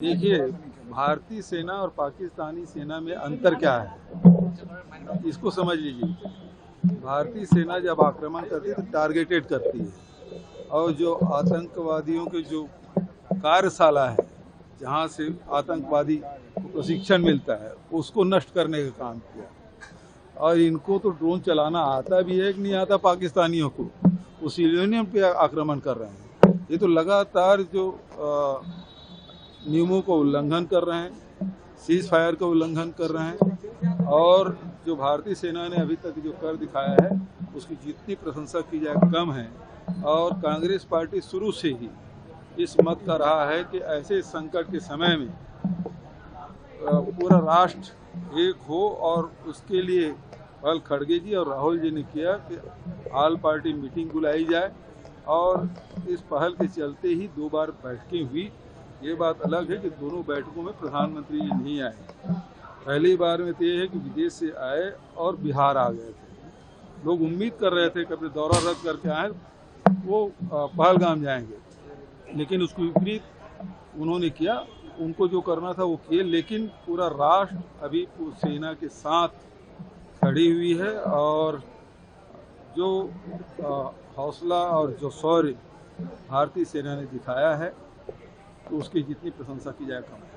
देखिए, भारतीय सेना और पाकिस्तानी सेना में अंतर क्या है, इसको समझ लीजिए। भारतीय सेना जब आक्रमण करती है तो टारगेटेड करती है, और जो आतंकवादियों के जो कार्यशाला है, जहाँ से आतंकवादी को प्रशिक्षण मिलता है, उसको नष्ट करने का काम किया। और इनको तो ड्रोन चलाना आता भी है कि नहीं आता पाकिस्तानियों को, उस यूरेनियम पे आक्रमण कर रहे हैं। ये तो लगातार जो नियमों का उल्लंघन कर रहे हैं, सीज फायर का उल्लंघन कर रहे हैं, और जो भारतीय सेना ने अभी तक जो कर दिखाया है उसकी जितनी प्रशंसा की जाए कम है। और कांग्रेस पार्टी शुरू से ही इस मत का रहा है कि ऐसे संकट के समय में पूरा राष्ट्र एक हो, और उसके लिए पहल खड़गे जी और राहुल जी ने किया कि ऑल पार्टी मीटिंग बुलाई जाए, और इस पहल के चलते ही 2 बार बैठकें हुई। ये बात अलग है कि दोनों बैठकों में प्रधानमंत्री जी नहीं आए। पहली बार में तो ये है कि विदेश से आए और बिहार आ गए थे। लोग उम्मीद कर रहे थे कि अपने दौरा रद्द करके आए, वो पहलगाम जाएंगे, लेकिन उसको विपरीत उन्होंने किया। उनको जो करना था वो किए, लेकिन पूरा राष्ट्र अभी सेना के साथ खड़ी हुई है, और जो हौसला और जो शौर्य भारतीय सेना ने दिखाया है, तो उसकी जितनी प्रशंसा की जाए कम है।